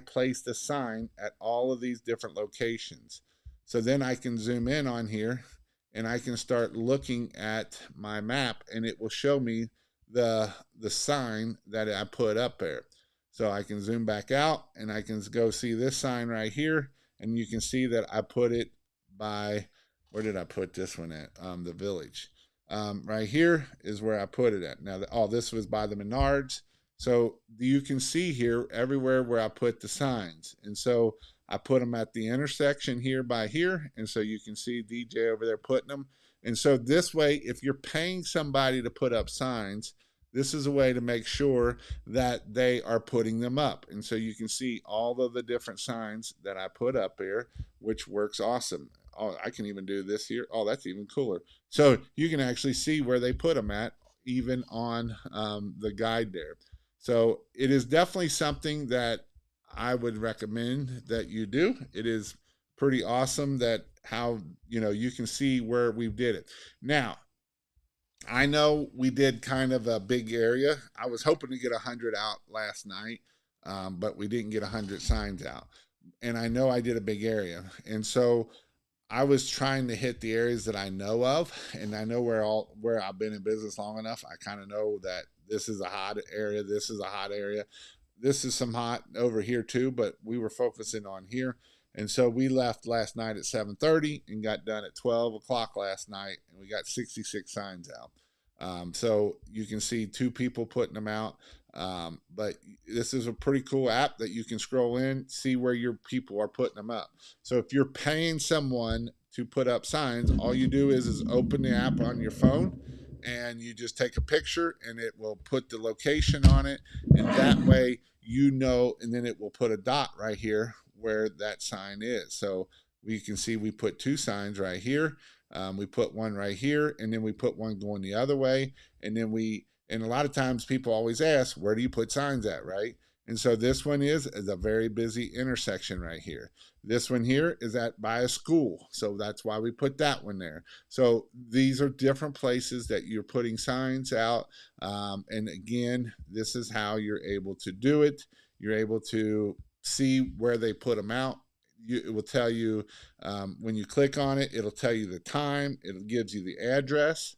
placed a sign at all of these different locations. So then I can zoom in on here and I can start looking at my map, and it will show me the sign that I put up there. So I can zoom back out and I can go see this sign right here, and you can see that I put it by, where did I put this one at? The village. Right here is where I put it at. Now, oh, this was by the Menards. So you can see here everywhere where I put the signs. And so I put them at the intersection here by here. And so you can see DJ over there putting them. And so this way, if you're paying somebody to put up signs, this is a way to make sure that they are putting them up. And so you can see all of the different signs that I put up here, which works awesome. Oh, I can even do this here. Oh, that's even cooler. So you can actually see where they put them at, even on the guide there. So it is definitely something that I would recommend that you do. It is pretty awesome that how, you can see where we did it. Now, I know we did kind of a big area. I was hoping to get 100 out last night, but we didn't get 100 signs out. And I know I did a big area. And so I was trying to hit the areas that I know of, and I know where I've been in business long enough. I kind of know that this is a hot area. This is a hot area. This is some hot over here too, but we were focusing on here. And so we left last night at 7:30 and got done at 12 o'clock last night, and we got 66 signs out. So you can see two people putting them out. But this is a pretty cool app that you can scroll in, see where your people are putting them up. So if you're paying someone to put up signs, all you do is open the app on your phone, and you just take a picture, and it will put the location on it. And that way, and then it will put a dot right here where that sign is. So we can see we put two signs right here. We put one right here, and then we put one going the other way. And then and a lot of times people always ask, where do you put signs at, right? And so this one is a very busy intersection right here. This one here is by a school. So that's why we put that one there. So these are different places that you're putting signs out. And again, this is how you're able to do it. You're able to see where they put them out. It will tell you, when you click on it, it'll tell you the time. It gives you the address.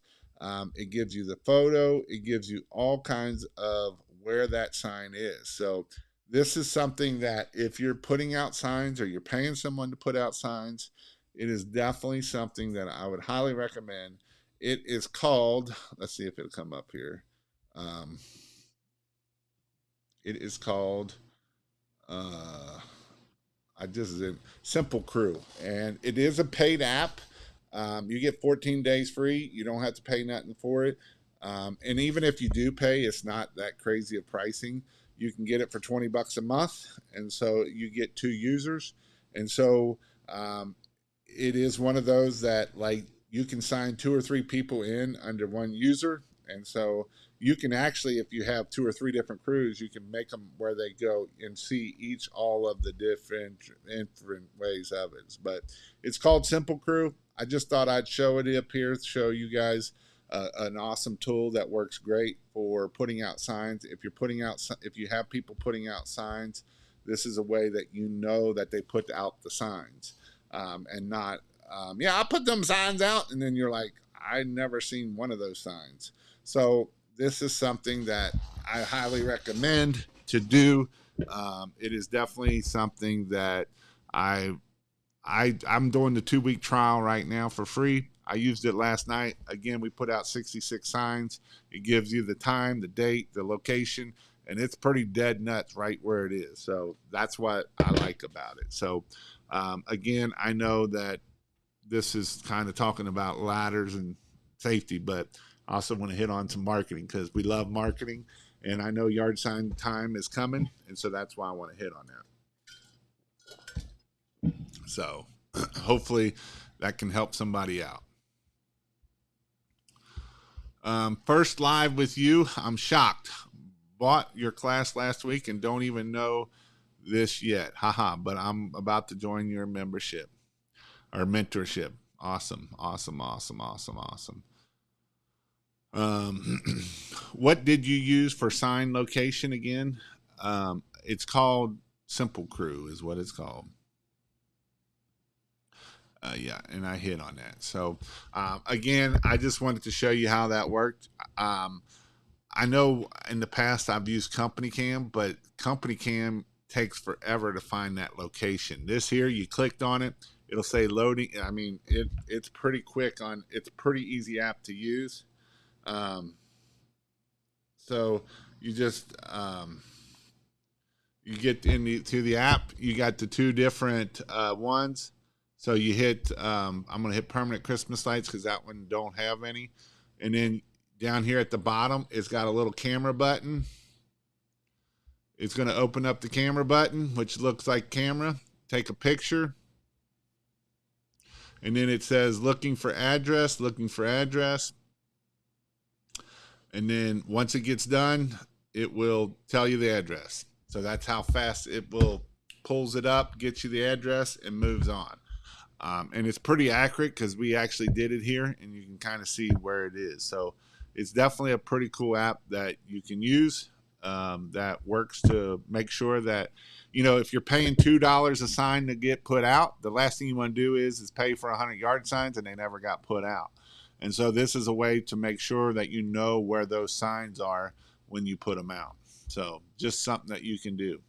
It gives you the photo. It gives you all kinds of where that sign is. So this is something that if you're putting out signs or you're paying someone to put out signs, it is definitely something that I would highly recommend. It is called, let's see if it'll come up here. It is called, I just did Simple Crew, and it is a paid app. You get 14 days free. You don't have to pay nothing for it. And even if you do pay, it's not that crazy of pricing. You can get it for $20 a month, and so you get 2 users. And so it is one of those that, like, you can sign 2 or 3 people in under one user. And so you can actually, if you have 2 or 3 different crews, you can make them where they go and see all of the different ways of it. But it's called Simple Crew. I just thought I'd show it up here to show you guys an awesome tool that works great for putting out signs. If you have people putting out signs, this is a way that you know that they put out the signs, and not, I put them signs out, and then you're like, I never seen one of those signs. So this is something that I highly recommend to do. It is definitely something that I'm doing the 2-week trial right now for free. I used it last night. Again, we put out 66 signs. It gives you the time, the date, the location, and it's pretty dead nuts right where it is. So that's what I like about it. So again, I know that this is kind of talking about ladders and safety, but I also want to hit on some marketing because we love marketing, and I know yard sign time is coming, and so that's why I want to hit on that. So hopefully that can help somebody out. First live with you. I'm shocked. Bought your class last week and don't even know this yet. Haha, but I'm about to join your membership or mentorship. Awesome. What did you use for sign location again? It's called Simple Crew is what it's called. Yeah, and I hit on that. So again, I just wanted to show you how that worked. Um, I know in the past I've used Company Cam, but Company Cam takes forever to find that location. This here, you clicked on it, it'll say loading. I mean, it's pretty quick on. It's a pretty easy app to use. Um, so you just you get to the app. You got the two different ones. So you hit. I'm gonna hit permanent Christmas lights because that one don't have any. And then down here at the bottom, it's got a little camera button. It's going to open up the camera button, which looks like camera. Take a picture. And then it says looking for address, looking for address. And then once it gets done, it will tell you the address. So that's how fast it will pulls it up, gets you the address, and moves on. And it's pretty accurate because we actually did it here, and you can kind of see where it is. So it's definitely a pretty cool app that you can use. That works to make sure that, you know, if you're paying $2 a sign to get put out, the last thing you want to do is pay for 100-yard signs and they never got put out. And so this is a way to make sure that you know where those signs are when you put them out. So just something that you can do.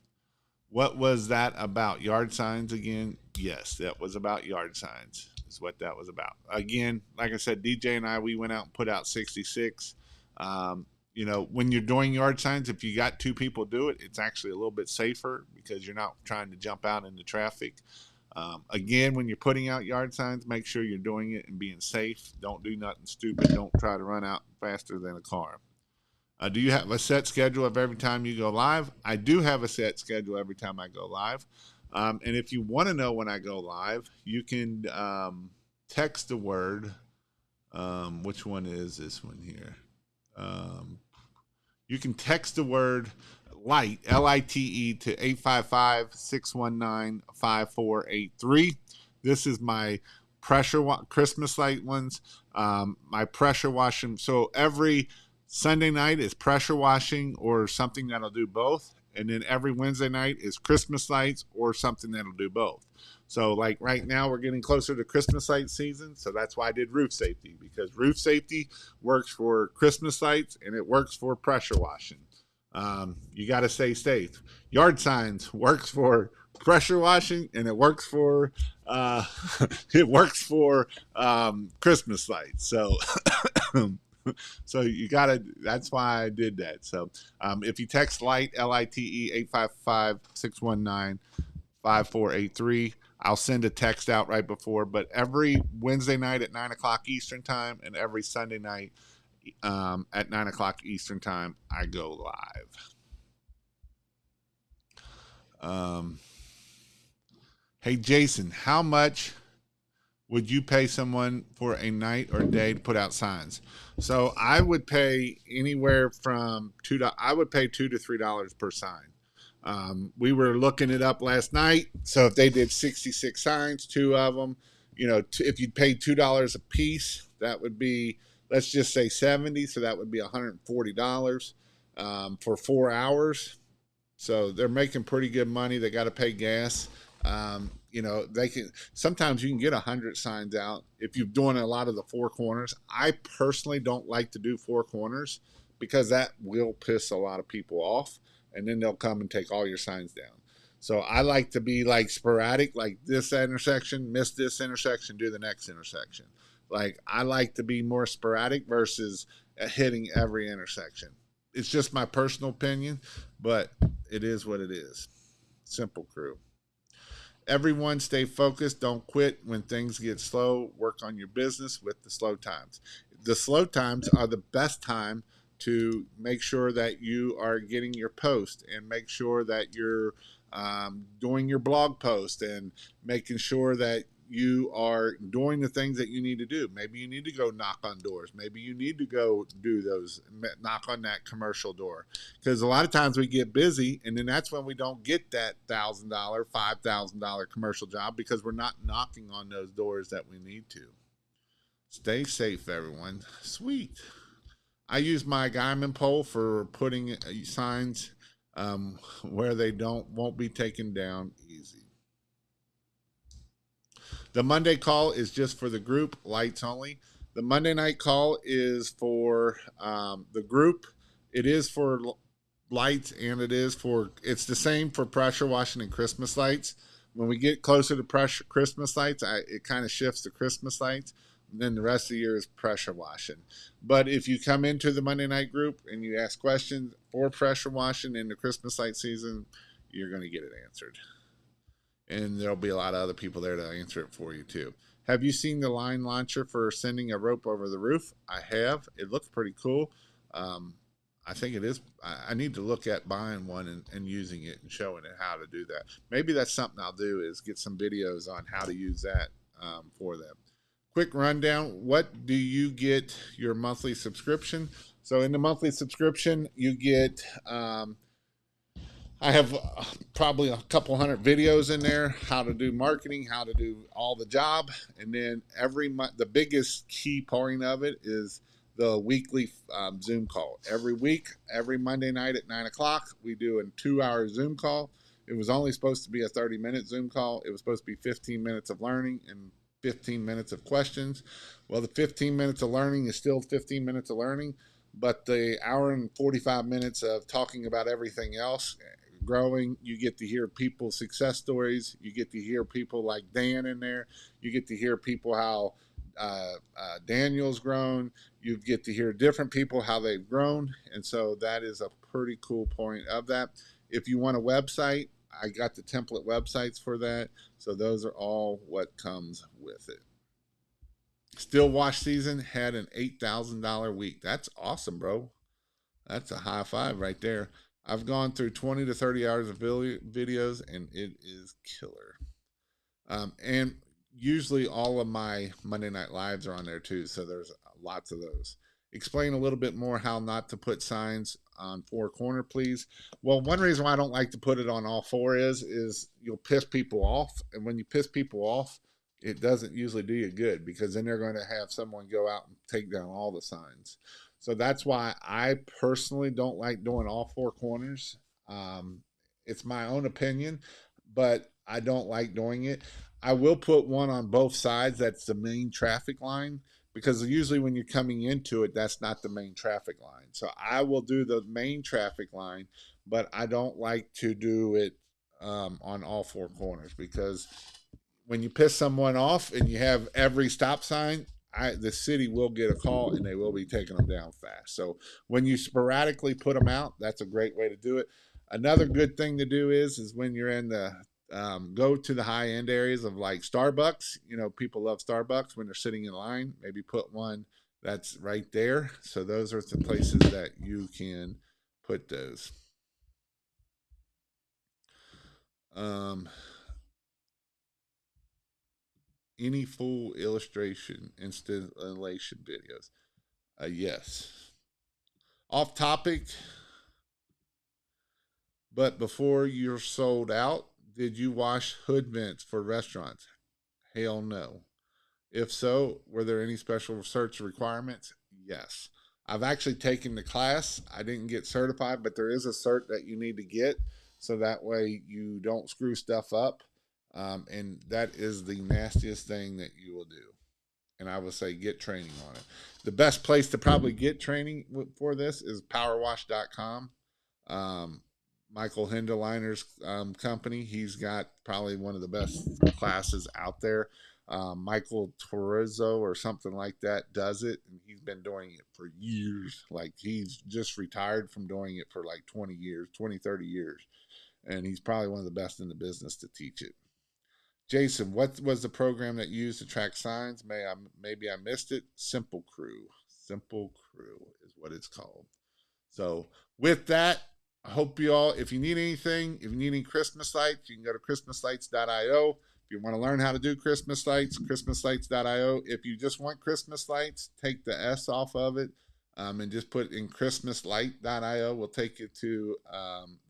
What was that about? Yard signs again? Yes, that was about yard signs is what that was about. Again, like I said, DJ and I, we went out and put out 66. You know, when you're doing yard signs, if you got two people do it, it's actually a little bit safer because you're not trying to jump out into traffic. Again, when you're putting out yard signs, make sure you're doing it and being safe. Don't do nothing stupid. Don't try to run out faster than a car. Do you have a set schedule of every time you go live? I do have a set schedule every time I go live. And if you want to know when I go live, you can text the word. Which one is this one here? You can text the word LITE, LITE, to 855-619-5483. This is my Christmas light ones, my pressure washing. So every Sunday night is pressure washing or something that'll do both. And then every Wednesday night is Christmas lights or something that'll do both. So like right now we're getting closer to Christmas light season. So that's why I did roof safety, because roof safety works for Christmas lights and it works for pressure washing. You got to stay safe. Yard signs works for pressure washing and it works for it works for Christmas lights. So so you gotta, that's why I did that. So if you text LITE, LITE, 855-619-5483, I'll send a text out right before. But every Wednesday night at 9 o'clock Eastern time and every Sunday night at 9 o'clock Eastern time, I go live. Hey Jason, how much would you pay someone for a night or day to put out signs? So I would pay anywhere from I would pay $2 to $3 per sign. We were looking it up last night. So if they did 66 signs, two of them, you know, if you paid $2 a piece, that would be, let's just say 70. So that would be $140 for 4 hours. So they're making pretty good money. They got to pay gas. You know, they can, sometimes you can get 100 signs out if you're doing a lot of the four corners. I personally don't like to do four corners because that will piss a lot of people off, and then they'll come and take all your signs down. So I like to be like sporadic, like this intersection, miss this intersection, do the next intersection. Like I like to be more sporadic versus hitting every intersection. It's just my personal opinion, but it is what it is. Simple crew. Everyone stay focused. Don't quit when things get slow. Work on your business with the slow times. The slow times are the best time to make sure that you are getting your post and make sure that you're doing your blog post and making sure that you are doing the things that you need to do. Maybe you need to go knock on doors. Maybe you need to go do those, knock on that commercial door. Because a lot of times we get busy and then that's when we don't get that $1,000, $5,000 commercial job because we're not knocking on those doors that we need to. Stay safe, everyone. Sweet. I use my Guyman pole for putting signs where they won't be taken down easy. The Monday call is just for the group, lights only. The Monday night call is for the group. It is for lights, and it's the same for pressure washing and Christmas lights. When we get closer to pressure Christmas lights, it kind of shifts to Christmas lights. And then the rest of the year is pressure washing. But if you come into the Monday night group and you ask questions for pressure washing in the Christmas light season, you're going to get it answered. And there'll be a lot of other people there to answer it for you too. Have you seen the line launcher for sending a rope over the roof? I have. It looks pretty cool. I think it is. I need to look at buying one and using it and showing it how to do that. Maybe that's something I'll do, is get some videos on how to use that for them. Quick rundown. What do you get your monthly subscription? So in the monthly subscription, you get I have probably a couple hundred videos in there, how to do marketing, how to do all the job. And then every month, the biggest key point of it is the weekly Zoom call. Every week, every Monday night at 9 o'clock, we do a 2-hour Zoom call. It was only supposed to be a 30-minute Zoom call. It was supposed to be 15 minutes of learning and 15 minutes of questions. Well, the 15 minutes of learning is still 15 minutes of learning, but the hour and 45 minutes of talking about everything else, growing, you get to hear people's success stories. You get to hear people like Dan in there. You get to hear people how Daniel's grown. You get to hear different people how they've grown. And so that is a pretty cool point of that. If you want a website, I got the template websites for that. So those are all what comes with it. Still wash season had an $8,000 week. That's awesome, bro. That's a high five right there. I've gone through 20 to 30 hours of videos, and it is killer. And usually all of my Monday Night Lives are on there too, so there's lots of those. Explain a little bit more how not to put signs on 4 corner, please. Well, one reason why I don't like to put it on all 4 is you'll piss people off, and when you piss people off, it doesn't usually do you good, because then they're going to have someone go out and take down all the signs. So that's why I personally don't like doing all 4 corners. It's my own opinion, but I don't like doing it. I will put one on both sides. That's the main traffic line, because usually when you're coming into it, that's not the main traffic line. So I will do the main traffic line, but I don't like to do it on all 4 corners, because when you piss someone off and you have every stop sign, the city will get a call and they will be taking them down fast. So when you sporadically put them out, that's a great way to do it. Another good thing to do is when you're in the go to the high end areas of like Starbucks. You know, people love Starbucks when they're sitting in line. Maybe put one that's right there. So those are the places that you can put those. Any full illustration installation videos? Yes. Off topic, but before you're sold out, did you wash hood vents for restaurants? Hell no. If so, were there any special research requirements? Yes. I've actually taken the class. I didn't get certified, but there is a cert that you need to get, so that way you don't screw stuff up. And that is the nastiest thing that you will do. And I would say get training on it. The best place to probably get training for this is powerwash.com. Michael Hindeliner's company, he's got probably one of the best classes out there. Michael Torrizzo or something like that does it, and he's been doing it for years. Like, he's just retired from doing it for like 20 years, 20, 30 years. And he's probably one of the best in the business to teach it. Jason, what was the program that you used to track signs? Maybe I missed it. Simple Crew. Simple Crew is what it's called. So with that, I hope you all, if you need anything, if you need any Christmas lights, you can go to christmaslights.io. If you want to learn how to do Christmas lights, christmaslights.io. If you just want Christmas lights, take the S off of it and just put in christmaslight.io. We'll take you to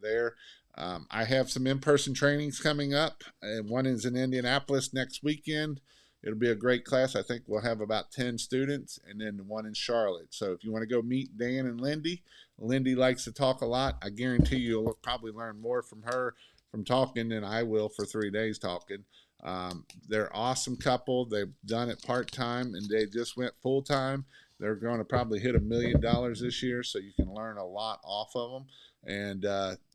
there. I have some in-person trainings coming up. One is in Indianapolis next weekend. It'll be a great class. I think we'll have about 10 students, and then one in Charlotte. So if you want to go meet Dan and Lindy, Lindy likes to talk a lot. I guarantee you'll probably learn more from her from talking than I will for 3 days talking. They're an awesome couple. They've done it part-time and they just went full-time. They're going to probably hit $1 million this year, so you can learn a lot off of them. And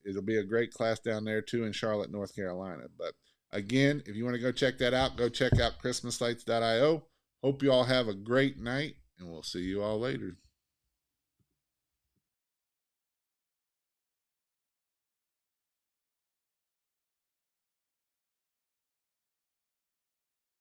it'll be a great class down there too in Charlotte, North Carolina. But again, if you want to go check that out, go check out christmaslights.io. Hope you all have a great night, and we'll see you all later.